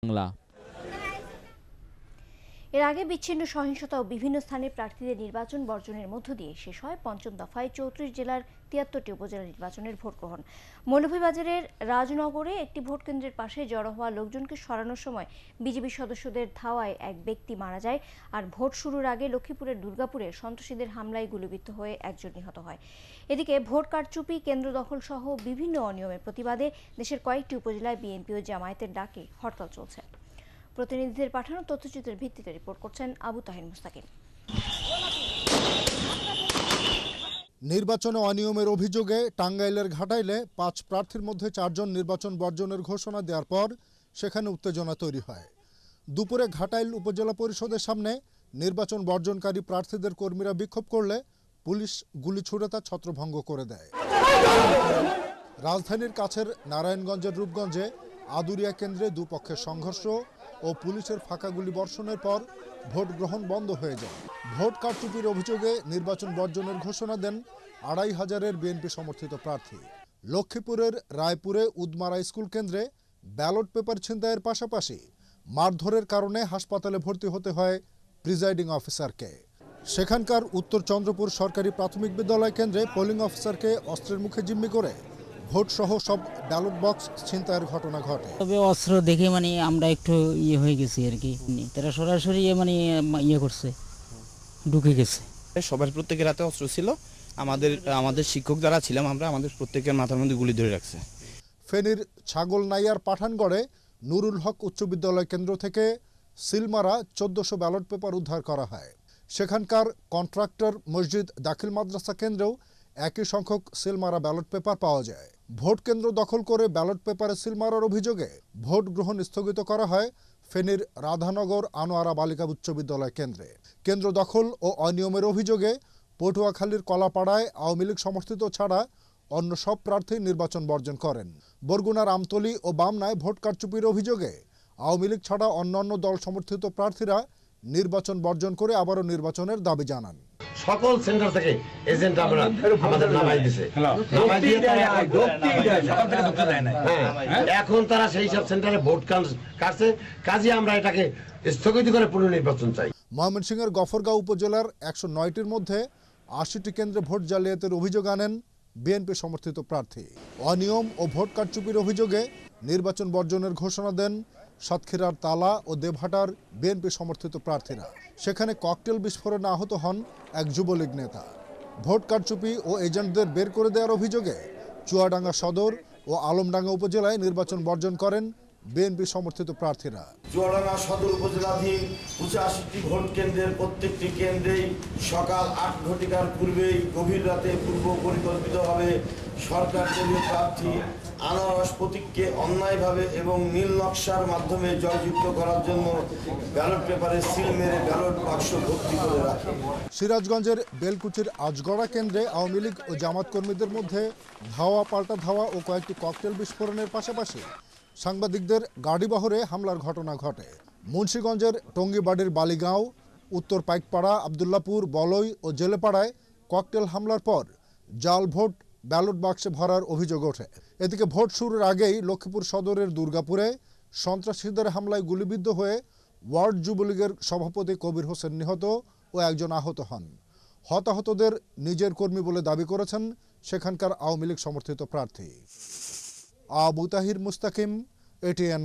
বাংলা। এর আগে বিচ্ছিন্ন সহিংসতা ও বিভিন্ন স্থানে প্রার্থীদের নির্বাচন বর্জনের মধ্য দিয়ে শেষ হয় পঞ্চম দফায় ৩৪ জেলার ৭৩টি উপজেলা নির্বাচনের ভোট গ্রহণ। মৌলভীবাজারের রাজনগরে একটি ভোট কেন্দ্রের পাশে জড়ো হওয়া লোকজনকে সরানোর সময় বিজিবি সদস্যদের ধাওয়ায় এক ব্যক্তি মারা যায়। আর ভোট শুরুর আগে লক্ষ্মীপুরের দুর্গাপুরে সন্ত্রাসীদের হামলায় গুলিবিদ্ধ হয়ে একজন নিহত হয়। এদিকে ভোট কারচুপি, কেন্দ্র দখল সহ বিভিন্ন অনিয়মের প্রতিবাদে দেশের কয়েকটি উপজেলায় বিএনপি ও জামায়াতের ডাকে হরতাল চলছে। প্রতিনিধিদের পাঠানো তথ্যচিত্রের ভিত্তিতে রিপোর্ট করছেন আবু তাহির মুস্তাকিম। নির্বাচনে অনিয়মের অভিযোগে টাঙ্গাইলের ঘাটাইলে ৫ প্রার্থীর মধ্যে ৪ জন নির্বাচন বর্জনের ঘোষণা দেওয়ার পর সেখানে উত্তেজনা তৈরি হয়। দুপুরে ঘাটাইল উপজেলা পরিষদের সামনে নির্বাচন বর্জনকারী প্রার্থীদের কর্মীরা বিক্ষোভ করলে পুলিশ গুলি ছুড়ে তা ছত্রভঙ্গ করে দেয়। রাজধানীর কাছের নারায়ণগঞ্জের রূপগঞ্জে আদুরিয়া কেন্দ্রে দুপক্ষের সংঘর্ষ ও পুলিশের ফাঁকা গুলি বর্ষণের পর ভোট গ্রহণ বন্ধ হয়ে যায়। ভোট কারচুপির অভিযোগে নির্বাচন বর্জনের ঘোষণা দেন ২৫০০-এর বিএনপি সমর্থিত প্রার্থী। লক্ষ্মীপুরের রায়পুরে উদমারা স্কুল কেন্দ্রে ব্যালট পেপার ছিনতাইয়ের পাশাপাশি মারধরের কারণে হাসপাতালে ভর্তি হতে হয় প্রিজাইডিং অফিসারকে। সেখানকার উত্তর চন্দ্রপুর সরকারি প্রাথমিক বিদ্যালয় কেন্দ্রে পোলিং অফিসারকে অস্ত্রের মুখে জিম্মি করে ভোট সহ সব ব্যালট বক্স ছিনতাইয়ের ঘটনা ঘটে। তবে অস্ত্র দেখে আমরা একটু হয়ে গেছি আর কি। তারা সরাসরি করছে, ঢুকে গেছে। সবার প্রত্যেকের হাতে অস্ত্র ছিল। আমাদের শিক্ষক যারা ছিলাম আমাদের প্রত্যেকের মাথার মধ্যে গুলি ধরে রাখছে। ফেনীর ছাগলনাইয়ার পাঠানগড়ে নুরুল হক উচ্চ বিদ্যালয় কেন্দ্র থেকে সিলমারা ১৪০০ ব্যালট পেপার উদ্ধার করা হয়। সেখানকার কন্ট্রাক্টর মসজিদ দাখিল মাদ্রাসা কেন্দ্রেও একই সংখ্যক সিলমারা ব্যালট পেপার পাওয়া যায়। ভোট কেন্দ্র দখল করে ব্যালট পেপারে সিলমারার অভিযোগে ভোট গ্রহণ স্থগিত করা হয় ফেনীর রাধানগর আনোয়ারা বালিকা উচ্চ বিদ্যালয় কেন্দ্রে। কেন্দ্র দখল ও অনিয়মের অভিযোগে পটুয়াখালীর কলাপাড়ায় আওয়ামী লীগ সমর্থিত ছাড়া অন্য সব প্রার্থী নির্বাচন বর্জন করেন। বরগুনার আমতলী ও বামনায় ভোট কারচুপির অভিযোগে আওয়ামী লীগ ছাড়া অন্যান্য দল সমর্থিত প্রার্থীরা নির্বাচন বর্জন করে আবারও নির্বাচনের দাবি জানান। সকল সেন্টার থেকে এজেন্ট আমাদের নামাই দিছে। এখন তারা সেই সব সেন্টারে ভোট কাটছে। কাজে আমরা এটাকে স্থগিত করে পুনর্নির্বাচন চাই। ময়মনসিংহের গফরগাঁও উপজেলার ১০৯টির মধ্যে ৮০টি কেন্দ্রে ভোট জালিয়াতির অভিযোগ আনেন বিএনপি সমর্থিত প্রার্থী। অনিয়ম ও ভোট কারচুপির অভিযোগে নির্বাচন বর্জনের ঘোষণা দেন সাতক্ষীরার তালা ও দেবহাটার বিএনপি সমর্থিত প্রার্থীরা। সেখানে ককটেল বিস্ফোরণে আহত হন এক যুবলীগ নেতা। ভোট কারচুপি ও এজেন্টদের বের করে দেওয়ার অভিযোগে চুয়াডাঙ্গা সদর ও আলমডাঙ্গা উপজেলায় নির্বাচন বর্জন করেন বিএনপি সমর্থিত প্রার্থীরা। চুয়াডাঙ্গা সদর উপজেলাধীন ৮৫টি ভোট কেন্দ্রের প্রত্যেকটি কেন্দ্রেই সকাল ৮ ঘটিকার পূর্বেই গভীর রাতে পূর্ব পরিকল্পিতভাবে সরকার দলীয় প্রার্থী আনারস প্রতীককে অন্যায়ভাবে এবং নীল নকশার মাধ্যমে জয়যুক্ত করার জন্য ব্যালট পেপারে সিল মেরে ব্যালট বাক্স ভর্তি করে রাখে। সিরাজগঞ্জের বেলকুচির আজগড়া কেন্দ্রে আওয়ামী লীগ ও জামাত কর্মীদের মধ্যে ধাওয়া পাল্টা ধাওয়া ও কয়েকটি ককটেল বিস্ফোরণের পাশাপাশি সাংবাদিকদের গাড়িবহরে হামলার ঘটনা ঘটে। মুন্সিগঞ্জের টঙ্গিবাড়ির বালিগাঁও, উত্তর পাইকপাড়া, আবদুল্লাপুর, বলই ও জেলেপাড়ায় ককটেল হামলার পর জাল ভোট ব্যালট বাক্সে ভরার অভিযোগ ওঠে। এদিকে ভোট শুরুর আগেই লক্ষ্মীপুর সদরের দুর্গাপুরে সন্ত্রাসীদের হামলায় গুলিবিদ্ধ হয়ে ওয়ার্ড যুবলীগের সভাপতি কবির হোসেন নিহত ও একজন আহত হন। হতাহতদের নিজের কর্মী বলে দাবি করেছেন সেখানকার আওয়ামী লীগ সমর্থিত প্রার্থী। আবু তাহির মুস্তাকিম, এটিএন।